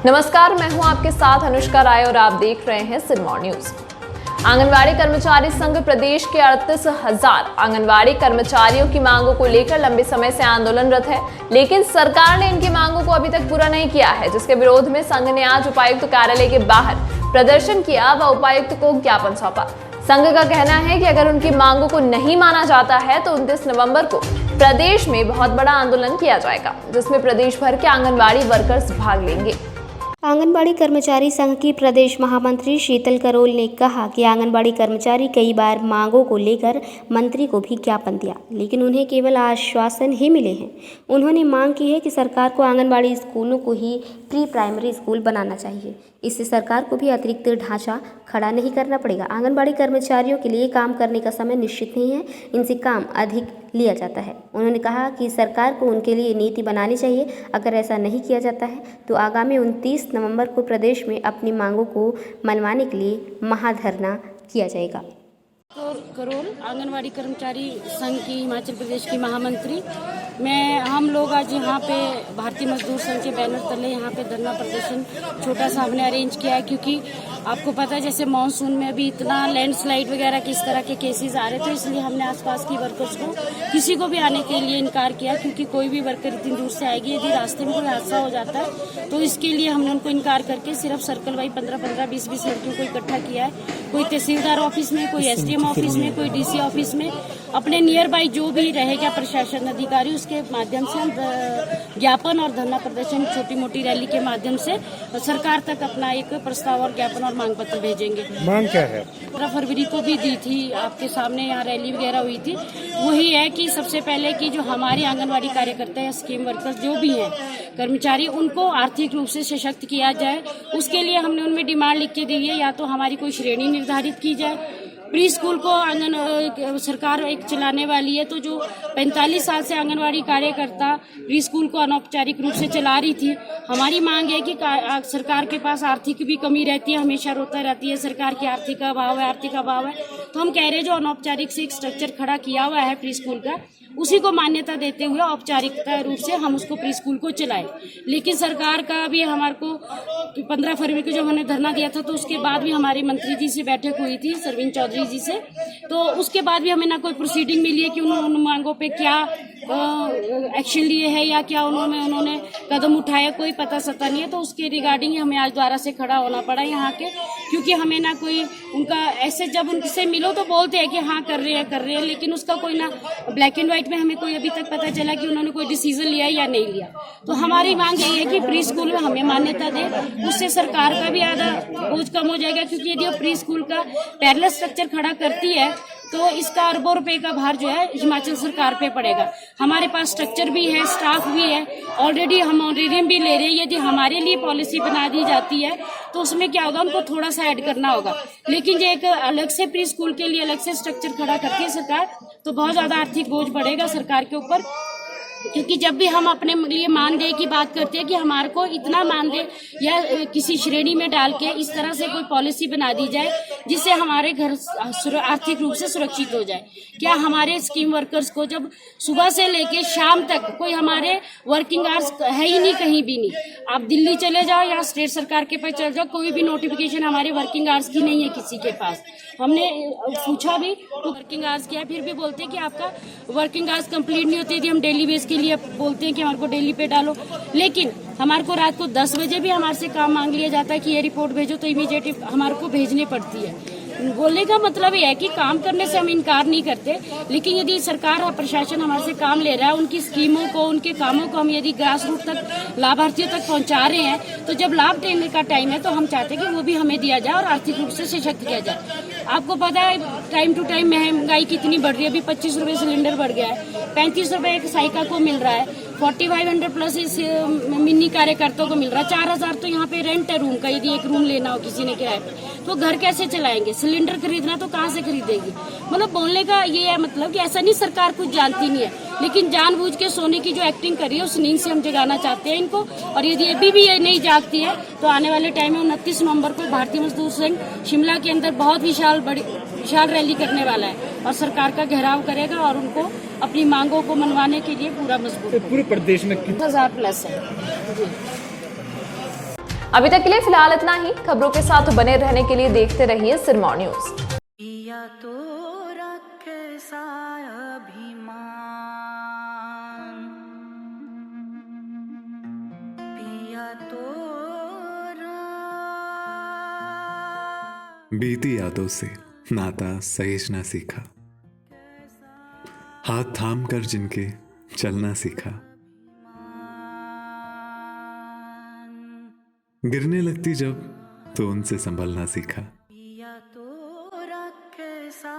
नमस्कार, मैं हूं आपके साथ अनुष्का राय और आप देख रहे हैं सिरमौर न्यूज। आंगनवाड़ी कर्मचारी संघ प्रदेश के 38,000 आंगनवाड़ी कर्मचारियों की मांगों को लेकर लंबे समय से आंदोलनरत है, लेकिन सरकार ने इनकी मांगों को अभी तक पूरा नहीं किया है, जिसके विरोध में संघ ने आज उपायुक्त कार्यालय के बाहर प्रदर्शन किया व उपायुक्त को ज्ञापन सौंपा। संघ का कहना है कि अगर उनकी मांगों को नहीं माना जाता है तो 29 नवंबर को प्रदेश में बहुत बड़ा आंदोलन किया जाएगा, जिसमें प्रदेश भर के आंगनवाड़ी वर्कर्स भाग लेंगे। आंगनबाड़ी कर्मचारी संघ की प्रदेश महामंत्री शीतल करोल ने कहा कि आंगनबाड़ी कर्मचारी कई बार मांगों को लेकर मंत्री को भी ज्ञापन दिया, लेकिन उन्हें केवल आश्वासन ही मिले हैं। उन्होंने मांग की है कि सरकार को आंगनबाड़ी स्कूलों को ही प्री प्राइमरी स्कूल बनाना चाहिए। इससे सरकार को भी अतिरिक्त ढांचा खड़ा नहीं करना पड़ेगा। आंगनबाड़ी कर्मचारियों के लिए काम करने का समय निश्चित नहीं है, इनसे काम अधिक लिया जाता है। उन्होंने कहा कि सरकार को उनके लिए नीति बनानी चाहिए। अगर ऐसा नहीं किया जाता है तो आगामी 29 नवंबर को प्रदेश में अपनी मांगों को मनवाने के लिए महाधरना किया जाएगा। करोल आंगनवाड़ी कर्मचारी संघ की हिमाचल प्रदेश की महामंत्री। हम लोग आज यहाँ पे भारतीय मजदूर संघ के बैनर तले यहाँ पे धरना प्रदर्शन छोटा सा हमने अरेंज किया है, क्योंकि आपको पता है जैसे मानसून में अभी इतना लैंडस्लाइड वगैरह किस तरह के केसेस आ रहे थे, इसलिए हमने आसपास की वर्कर्स को किसी को भी आने के लिए इनकार किया, क्योंकि कोई भी वर्कर इतनी दूर से आएगी, यदि रास्ते में कोई हादसा हो जाता है तो इसके लिए हमने उनको इनकार करके सिर्फ सर्कल वाइज 15-15, 20-20 लड़कियों को इकट्ठा किया है। कोई तहसीलदार ऑफिस में, कोई एसडीएम ऑफिस में, कोई डीसी ऑफिस में, अपने नियर बाई जो भी रहेगा प्रशासन अधिकारी, उसके माध्यम से हम ज्ञापन और धरना प्रदर्शन छोटी मोटी रैली के माध्यम से सरकार तक अपना एक प्रस्ताव और ज्ञापन और मांग पत्र भेजेंगे। मांग क्या है? 15 फरवरी को भी दी थी, आपके सामने यहाँ रैली वगैरह हुई थी। वही है कि सबसे पहले कि जो हमारे आंगनवाड़ी कार्यकर्ता या स्कीम वर्कर्स जो भी हैं कर्मचारी, उनको आर्थिक रूप से सशक्त किया जाए। उसके लिए हमने उनमें डिमांड लिख के दी है, या तो हमारी कोई श्रेणी निर्धारित की जाए। प्री स्कूल को सरकार एक चलाने वाली है, तो जो 45 साल से आंगनवाड़ी कार्यकर्ता प्री स्कूल को अनौपचारिक रूप से चला रही थी, हमारी मांग है कि सरकार के पास आर्थिक भी कमी रहती है, हमेशा रोता रहती है सरकार की आर्थिक अभाव है, आर्थिक अभाव है। तो हम कह रहे हैं जो अनौपचारिक से एक स्ट्रक्चर खड़ा किया हुआ है प्री स्कूल का, उसी को मान्यता देते हुए औपचारिकता रूप से हम उसको प्री स्कूल को चलाएं। लेकिन सरकार का भी हमारे को 15 फरवरी को जब हमने धरना दिया था, तो उसके बाद भी हमारी मंत्री जी से बैठक हुई थी सरवीन चौधरी जी से, तो उसके बाद भी हमें ना कोई प्रोसीडिंग मिली है कि उन मांगों पे क्या एक्शन लिए है या क्या उन्होंने कदम उठाया, कोई पता सता नहीं है। तो उसके रिगार्डिंग हमें आज दोबारा से खड़ा होना पड़ा यहाँ के, क्योंकि हमें ना कोई उनका ऐसे जब उनसे मिलो तो बोलते हैं कि हाँ कर रहे हैं, लेकिन उसका कोई ना ब्लैक एंड व्हाइट में हमें कोई अभी तक पता चला कि उन्होंने कोई डिसीजन लिया या नहीं लिया। तो हमारी मांग यही है कि प्री स्कूल में हमें मान्यता दे, उससे सरकार का भी आधा बोझ कम हो जाएगा, क्योंकि यदि वो प्री स्कूल का पैरेलल स्ट्रक्चर खड़ा करती है तो इसका अरबों रुपए का भार जो है हिमाचल सरकार पे पड़ेगा। हमारे पास स्ट्रक्चर भी है, स्टाफ भी है, ऑलरेडी हम ऑनरेरियम भी ले रहे हैं। यदि हमारे लिए पॉलिसी बना दी जाती है तो उसमें क्या होगा, उनको थोड़ा सा ऐड करना होगा। लेकिन जो एक अलग से प्री स्कूल के लिए अलग से स्ट्रक्चर खड़ा करती है सरकार, तो बहुत ज्यादा आर्थिक बोझ बढ़ेगा सरकार के ऊपर। क्योंकि जब भी हम अपने लिए मानदेय की बात करते हैं कि हमारे को इतना मानदेय या किसी श्रेणी में डाल के इस तरह से कोई पॉलिसी बना दी जाए जिससे हमारे घर आर्थिक रूप से सुरक्षित हो जाए। क्या हमारे स्कीम वर्कर्स को जब सुबह से लेके शाम तक कोई हमारे वर्किंग आवर्स है ही नहीं, कहीं भी नहीं। आप दिल्ली चले जाओ या स्टेट सरकार के पास चले जाओ, कोई भी नोटिफिकेशन हमारे वर्किंग आवर्स की नहीं है किसी के पास। हमने पूछा भी तो वर्किंग आवर्स किया, फिर भी बोलते हैं कि आपका वर्किंग आवर्स कंप्लीट नहीं होती। यदि हम डेली बेस के लिए बोलते हैं कि हमारे को डेली पे डालो, लेकिन हमारे को रात को 10 बजे भी हमारे से काम मांग लिया जाता है कि ये रिपोर्ट भेजो, तो इमीडिएट हमारे को भेजनी पड़ती है। बोलने का मतलब ये है कि काम करने से हम इनकार नहीं करते, लेकिन यदि सरकार प्रशासन हमारे से काम ले रहा है, उनकी स्कीमों को, उनके कामों को हम यदि ग्रास रूट तक लाभार्थियों तक पहुंचा रहे हैं, तो जब लाभ देने का टाइम है तो हम चाहते हैं कि वो भी हमें दिया जाए और आर्थिक रूप से सशक्त किया जाए। आपको पता है टाइम टू टाइम महंगाई कितनी बढ़ रही है। अभी 25 रुपए सिलेंडर बढ़ गया है, 35 रुपए एक साइका को मिल रहा है, 4500 प्लस इस मिनी कार्यकर्ताओं को मिल रहा है। 4000 तो यहाँ पे रेंट है रूम का, यदि एक रूम लेना हो किसी ने किराए पे, तो घर कैसे चलाएंगे? सिलेंडर खरीदना तो कहाँ से खरीदेगी? मतलब बोलने का ये है मतलब कि ऐसा नहीं सरकार कुछ जानती नहीं है, लेकिन जानबूझ के सोने की जो एक्टिंग करी है उस नींद से हम जगाना चाहते हैं इनको। और यदि अभी भी ये नहीं जागती है तो आने वाले टाइम में 29 नवंबर को भारतीय मजदूर संघ शिमला के अंदर बहुत विशाल रैली करने वाला है और सरकार का घेराव करेगा और उनको अपनी मांगों को मनवाने के लिए पूरा मजबूत। पूरे प्रदेश में 10,000 प्लस है जी। अभी तक के लिए फिलहाल इतना ही। खबरों के साथ बने रहने के लिए देखते रहिए सिरमौर न्यूज। पिया तो रखे सा अभिमान, पिया तो बीती यादों से नाता सहेजना सीखा, हाथ थाम कर जिनके चलना सीखा, गिरने लगती जब तो उनसे संभलना सीखा। पिया तो रखे सा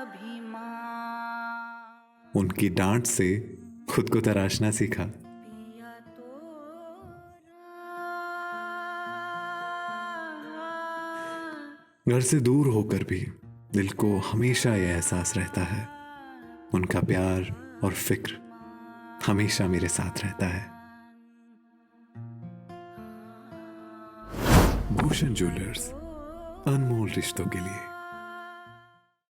अभिमान, उनकी डांट से खुद को तराशना सीखा। पिया तो घर से दूर होकर भी दिल को हमेशा यह एहसास रहता है, उनका प्यार और फिक्र हमेशा मेरे साथ रहता है। भूषण ज्वेलर्स, अनमोल रिश्तों के लिए।